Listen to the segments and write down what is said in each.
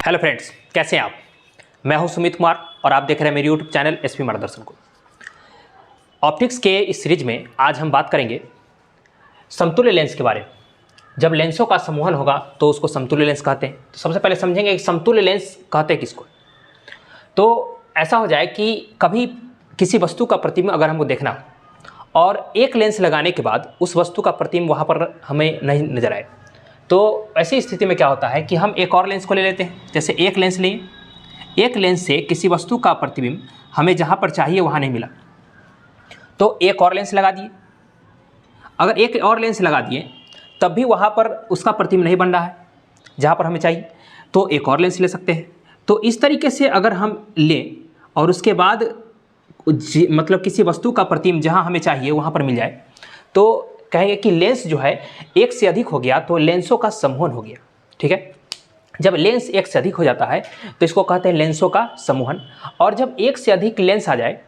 Hello friends, कैसे हैं आप। मैं हूं सुमित कुमार और आप देख रहे हैं मेरे यूट्यूब चैनल एसपी मार्गदर्शन को। ऑप्टिक्स के इस सीरीज में आज हम बात करेंगे समतुल्य लेंस के बारे में। जब लेंसों का समूहन होगा तो उसको समतुल्य लेंस कहते हैं। तो सबसे पहले समझेंगे कि समतुल्य लेंस कहते हैं किसको। तो ऐसा हो जाए कि कभी किसी वस्तु का प्रतिबिंब अगर हमको देखना हो और एक लेंस लगाने के बाद उस वस्तु का प्रतिबिंब वहाँ पर हमें नहीं नजर आए, तो ऐसी स्थिति में क्या होता है कि हम एक और लेंस को ले लेते हैं। जैसे एक लेंस लिए, एक लेंस से किसी वस्तु का प्रतिबिंब हमें जहाँ पर चाहिए वहाँ नहीं मिला, तो एक और लेंस लगा दिए। अगर एक और लेंस लगा दिए तब भी वहाँ पर उसका प्रतिबिंब नहीं बन रहा है जहाँ पर हमें चाहिए, तो एक और लेंस ले सकते हैं। तो इस तरीके से अगर हम लें और उसके बाद मतलब किसी वस्तु का प्रतिबिंब जहाँ हमें चाहिए वहाँ पर मिल जाए, तो कहेंगे कि लेंस जो है एक से अधिक हो गया तो लेंसों का समूहन हो गया। ठीक है, जब लेंस एक से अधिक हो जाता है तो इसको कहते हैं लेंसों का समूहन। और जब एक से अधिक लेंस आ जाए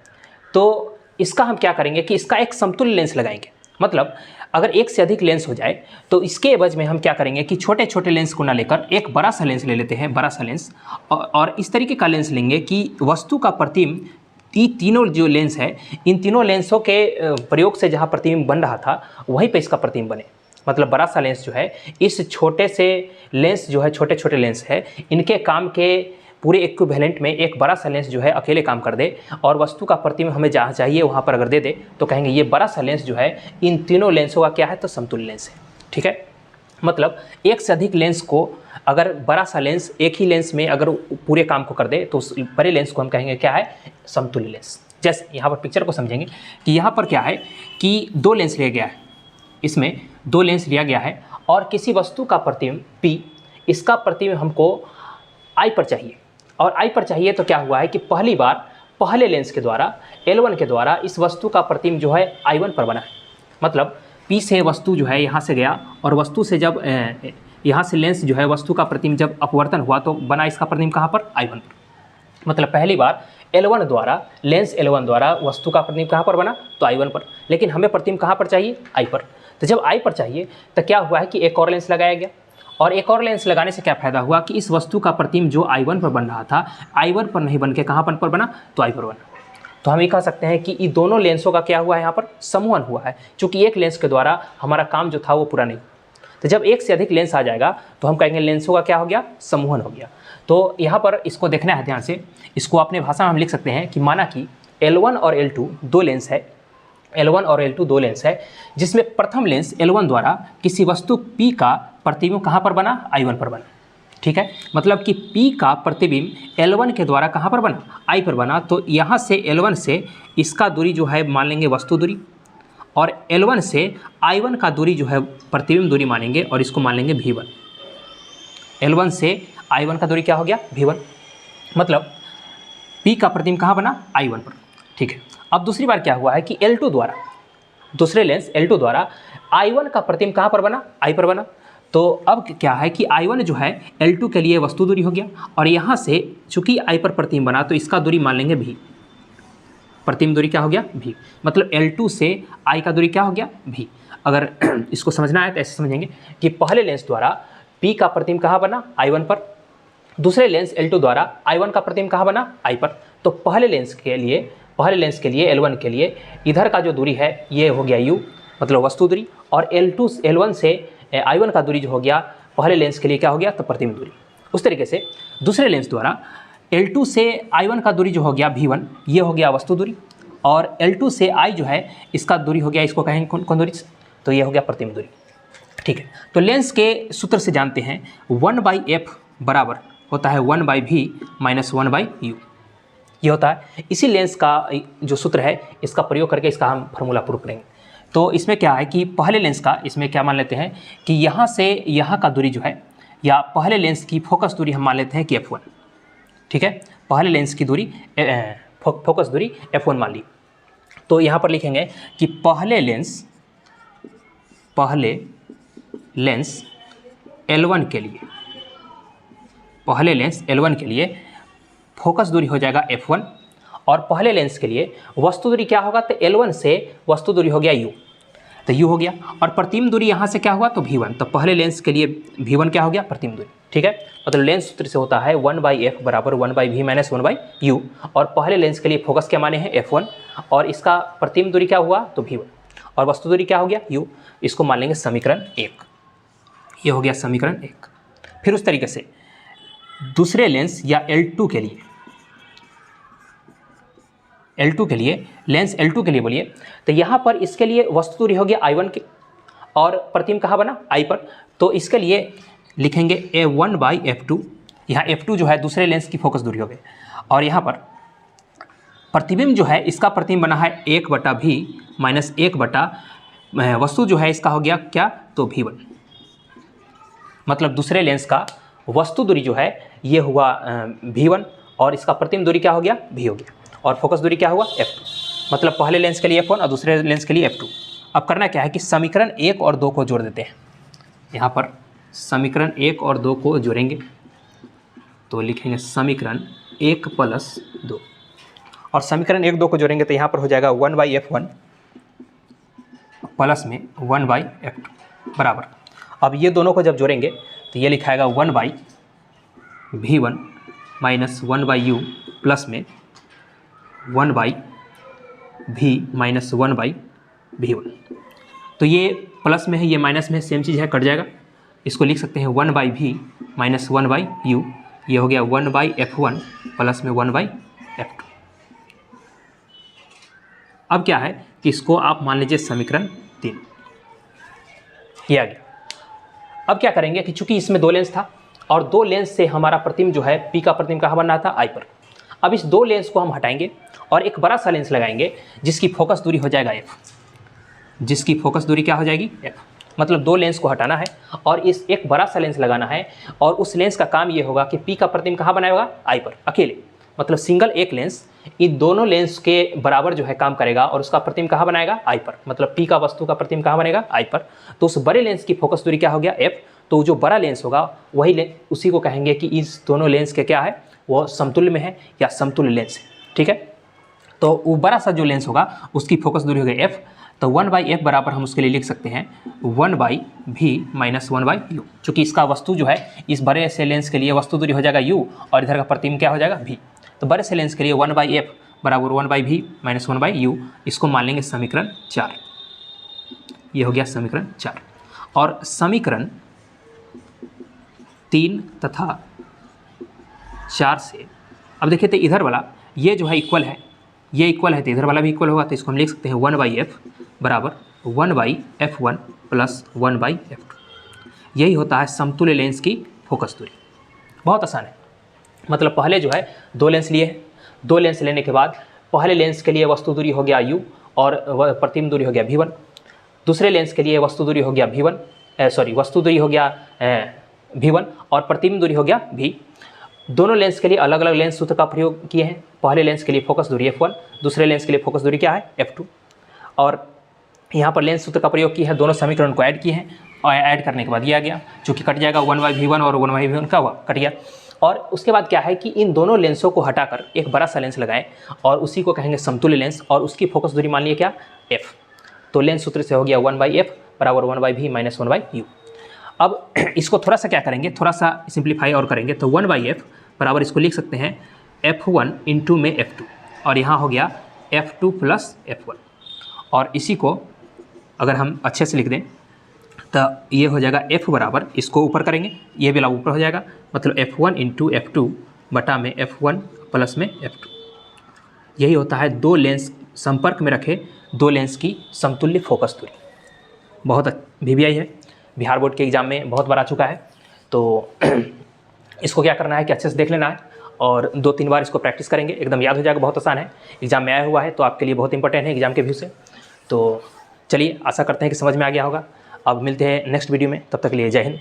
तो इसका हम क्या करेंगे कि इसका एक समतुल्य लेंस लगाएंगे। मतलब अगर एक से अधिक लेंस हो जाए तो इसके एवज में हम क्या करेंगे कि छोटे छोटे लेंस को ना लेकर एक बड़ा सा लेंस ले लेते हैं, बड़ा सा लेंस, और इस तरीके का लेंस लेंगे कि वस्तु का प्रतिबिंब तीनों जो लेंस है, इन तीनों लेंसों के प्रयोग से जहाँ प्रतिबिंब बन रहा था वहीं पे इसका प्रतिबिंब बने। मतलब बड़ा सा लेंस जो है इस छोटे से लेंस जो है, छोटे छोटे लेंस है, इनके काम के पूरे इक्विवेलेंट में एक बड़ा सा लेंस जो है अकेले काम कर दे और वस्तु का प्रतिबिंब हमें जहाँ चाहिए वहाँ पर अगर दे दे तो कहेंगे ये बड़ा सा लेंस जो है इन तीनों लेंसों का क्या है, तो समतुल्य लेंस है। ठीक है, मतलब एक से अधिक लेंस को अगर बड़ा सा लेंस एक ही लेंस में अगर पूरे काम को कर दे तो उस बड़े लेंस को हम कहेंगे क्या है, समतुल्य लेंस। जैसे यहाँ पर पिक्चर को समझेंगे कि यहाँ पर क्या है कि दो लेंस लिया गया है, इसमें दो लेंस लिया गया है और किसी वस्तु का प्रतिबिंब P, इसका प्रतिबिंब हमको I पर चाहिए। और I पर चाहिए तो क्या हुआ है कि पहली बार पहले लेंस के द्वारा L1 के द्वारा इस वस्तु का प्रतिबिंब जो है I1 पर बना है। मतलब P से वस्तु जो है यहाँ से गया और वस्तु से जब यहाँ से लेंस जो है वस्तु का प्रतिबिंब जब अपवर्तन हुआ तो बना इसका प्रतिबिंब कहाँ पर, I1 पर। मतलब पहली बार L1 द्वारा लेंस L1 द्वारा वस्तु का प्रतिबिंब कहाँ पर बना, तो I1 पर। लेकिन हमें प्रतिबिंब कहाँ पर चाहिए, I पर। तो जब I पर चाहिए तो क्या हुआ है कि एक और लेंस लगाया गया और एक और लेंस लगाने से क्या फ़ायदा हुआ कि इस वस्तु का प्रतिबिंब जो I1 पर बन रहा था I1 पर नहीं बन के कहाँ पर बना, तो I पर बना। तो हम ये कह सकते हैं कि इन दोनों लेंसों का क्या हुआ है, यहाँ पर समूहन हुआ है। चूँकि एक लेंस के द्वारा हमारा काम जो था वो पूरा नहीं, तो जब एक से अधिक लेंस आ जाएगा तो हम कहेंगे लेंसों का क्या हो गया, समूहन हो गया। तो यहाँ पर इसको देखना है ध्यान से। इसको अपने भाषा में हम लिख सकते हैं कि माना कि L1 और L2 दो लेंस है, L1 और L2 दो लेंस है, जिसमें प्रथम लेंस L1 द्वारा किसी वस्तु P का प्रतिबिंब कहाँ पर बना, I1 पर बना। ठीक है, मतलब कि P का प्रतिबिंब L1 के द्वारा कहाँ पर बना, I पर बना। तो यहाँ से L1 से इसका दूरी जो है मान लेंगे वस्तु दूरी, और L1 से I1 का दूरी जो है प्रतिबिंब दूरी मानेंगे और इसको मान लेंगे V1। L1 से I1 का दूरी क्या हो गया, V1। मतलब P का प्रतिबिंब कहाँ बना, I1 पर। ठीक है, अब दूसरी बार क्या हुआ है कि L2 द्वारा, दूसरे लेंस L2 द्वारा I1 का प्रतिबिंब कहाँ पर बना, I पर बना। तो अब क्या है कि I1 जो है L2 के लिए वस्तु दूरी हो गया और यहाँ से चूँकि I पर प्रतिबिंब बना तो इसका दूरी मान लेंगे V। प्रतिबिंब दूरी क्या हो गया, V। मतलब L2 से I का दूरी क्या हो गया, V। अगर इसको समझना है तो ऐसे समझेंगे कि पहले लेंस द्वारा P का प्रतिबिंब कहाँ बना, I1 पर। दूसरे लेंस L2 द्वारा I1 का प्रतिबिंब कहाँ बना, I पर। तो पहले लेंस के लिए L1 के लिए इधर का जो दूरी है ये हो गया U, मतलब वस्तु दूरी, और L1 से I1 का दूरी जो हो गया पहले लेंस के लिए क्या हो गया, तो प्रतिबिंब दूरी। उस तरीके से दूसरे लेंस द्वारा L2 से I1 का दूरी जो हो गया V1, ये हो गया वस्तु दूरी, और L2 से I जो है इसका दूरी हो गया, इसको कहेंगे कौन दूरी, तो ये हो गया प्रतिबिंब दूरी। ठीक है, तो लेंस के सूत्र से जानते हैं 1/f बराबर होता है 1/v माइनस 1/u, ये होता है। इसी लेंस का जो सूत्र है इसका प्रयोग करके इसका हम फार्मूला प्रूव करेंगे। तो इसमें क्या है कि पहले लेंस का इसमें क्या मान लेते हैं कि यहाँ से यहाँ का दूरी जो है, या पहले लेंस की फोकस दूरी हम मान लेते हैं कि f1। ठीक है, पहले लेंस की दूरी फोकस दूरी f1 मान ली। तो यहाँ पर लिखेंगे कि पहले लेंस L1 के लिए फोकस दूरी हो जाएगा f1, और पहले लेंस के लिए वस्तु दूरी क्या होगा, तो L1 से वस्तु दूरी हो गया u। तो u हो गया, और प्रतिम दूरी यहाँ से क्या हुआ तो v1, तो पहले लेंस के लिए v1 क्या हो गया प्रतिम दूरी, ठीक है। मतलब लेंस सूत्र से होता है 1/f बराबर 1/v माइनस 1/u, और पहले लेंस के लिए फोकस क्या माने हैं f1, और इसका प्रतिम दूरी क्या हुआ तो v1, और वस्तु दूरी क्या हो गया u। इसको मान लेंगे समीकरण 1, ये हो गया समीकरण 1। फिर उस तरीके से दूसरे लेंस या L2 के लिए, L2 के लिए लेंस L2 के लिए बोलिए, तो यहाँ पर इसके लिए वस्तु दूरी हो गया I1 के, और प्रतिम कहाँ बना I पर, तो इसके लिए लिखेंगे A1/f2, यहाँ f2 जो है दूसरे लेंस की फोकस दूरी हो गई, और यहाँ पर प्रतिबिंब जो है इसका प्रतिबिंब बना है 1/v माइनस 1/ वस्तु जो है इसका हो गया क्या तो v1, मतलब दूसरे लेंस का वस्तु दूरी जो है ये हुआ v1, और इसका प्रतिबिंब दूरी क्या हो गया v हो गया, और फोकस दूरी क्या हुआ f2, मतलब पहले लेंस के लिए f1 और दूसरे लेंस के लिए f2। अब करना क्या है कि समीकरण 1 और 2 को जोड़ देते हैं, यहाँ पर समीकरण 1 और 2 को जोड़ेंगे तो लिखेंगे समीकरण 1 + 2, और समीकरण 1 2 को जोड़ेंगे तो यहाँ पर हो जाएगा 1/f1 प्लस में 1/f2 बराबर। अब ये दोनों को जब जोड़ेंगे तो ये लिखाएगा 1/v1 माइनस 1/u प्लस में 1/v माइनस 1/v1। तो ये प्लस में है ये माइनस में है, सेम चीज़ है, कट जाएगा। इसको लिख सकते हैं 1/v माइनस 1/u, ये हो गया 1/f1 प्लस में 1/f2। अब क्या है कि इसको आप मान लीजिए समीकरण 3, ये आ गया। अब क्या करेंगे कि चूंकि इसमें 2 लेंस था और 2 लेंस से हमारा प्रतिबिंब जो है P का प्रतिबिंब कहाँ बन रहा था I पर। अब इस 2 लेंस को हम हटाएंगे और एक बड़ा सा लेंस लगाएंगे जिसकी फोकस दूरी हो जाएगा f, जिसकी फोकस दूरी क्या हो जाएगी f। मतलब 2 लेंस को हटाना है और इस एक बड़ा सा लेंस लगाना है, और उस लेंस का काम ये होगा कि P का प्रतिबिंब कहाँ बनाएगा I पर अकेले, मतलब सिंगल एक लेंस इन दोनों लेंस के बराबर जो है काम करेगा, और उसका प्रतिबिंब कहाँ बनाएगा I पर, मतलब P का वस्तु का प्रतिबिंब कहाँ बनेगा I पर। तो उस बड़े लेंस की फोकस दूरी क्या हो गया f, तो जो बड़ा लेंस होगा वही लेंस, उसी को कहेंगे कि इस दोनों लेंस के क्या है वो समतुल्य में है या समतुल्य लेंस है, ठीक है। तो वो बड़ा सा जो लेंस होगा उसकी फोकस दूरी हो गई f, तो 1/f बराबर हम उसके लिए लिख सकते हैं 1/v माइनस 1/u, चूँकि इसका वस्तु जो है इस बड़े से लेंस के लिए वस्तु दूरी हो जाएगा u, और इधर का प्रतिबिंब क्या हो जाएगा v। तो बड़े से लेंस के लिए 1/f बराबर 1/v माइनस 1/u, इसको मान लेंगे समीकरण 4, ये हो गया समीकरण 4। और समीकरण 3 तथा 4 से अब देखिए तो इधर वाला ये जो है इक्वल है, ये इक्वल है तो इधर वाला भी इक्वल होगा, तो इसको हम लिख सकते हैं 1/f बराबर 1/f1 प्लस 1/f2। यही होता है समतुल्य लेंस की फोकस दूरी। बहुत आसान है, मतलब पहले जो है 2 लेंस लिए हैं, 2 लेंस लेने के बाद पहले लेंस के लिए वस्तु दूरी हो गया u और प्रतिबिंब दूरी हो गया v1, दूसरे लेंस के लिए वस्तु दूरी हो गया वस्तु दूरी हो गया v1 और प्रतिबिंब दूरी हो गया v। दोनों लेंस के लिए अलग अलग लेंस सूत्र का प्रयोग किए हैं। पहले लेंस के लिए फोकस दूरी f1, दूसरे लेंस के लिए फोकस दूरी क्या है f2, और यहाँ पर लेंस सूत्र का प्रयोग किया है, दोनों समीकरण को ऐड किए हैं, और ऐड करने के बाद ये आ गया, चूँकि कट जाएगा 1/v1 और 1/v1 का हुआ कट गया। और उसके बाद क्या है कि इन दोनों लेंसों को हटाकर एक बड़ा सा लेंस लगाएं और उसी को कहेंगे समतुल्य लेंस, और उसकी फोकस दूरी मान लिया क्या f। तो लेंस सूत्र से हो गया 1/f बराबर 1/v माइनस 1/u। अब इसको थोड़ा सा क्या करेंगे, थोड़ा सा सिंप्लीफाई और करेंगे, तो 1/f बराबर इसको लिख सकते हैं f1 इंटू में f2, और यहाँ हो गया f2 प्लस f1, और इसी को अगर हम अच्छे से लिख दें तो ये हो जाएगा f बराबर, इसको ऊपर करेंगे ये वाला ऊपर हो जाएगा, मतलब f1 इंटू f2 बटा में f1 प्लस में f2। यही होता है 2 लेंस संपर्क में रखे 2 लेंस की समतुल्य फोकस दूरी। बहुत VBI है, बिहार बोर्ड के एग्ज़ाम में बहुत बार आ चुका है, तो इसको क्या करना है कि अच्छे से देख लेना है और 2-3 बार इसको प्रैक्टिस करेंगे, एकदम याद हो जाएगा। बहुत आसान है, एग्ज़ाम में आया हुआ है तो आपके लिए बहुत इंपॉर्टेंट है एग्ज़ाम के व्यू से। तो चलिए, आशा करते हैं कि समझ में आ गया होगा। अब मिलते हैं नेक्स्ट वीडियो में, तब तक के लिए जय हिंद।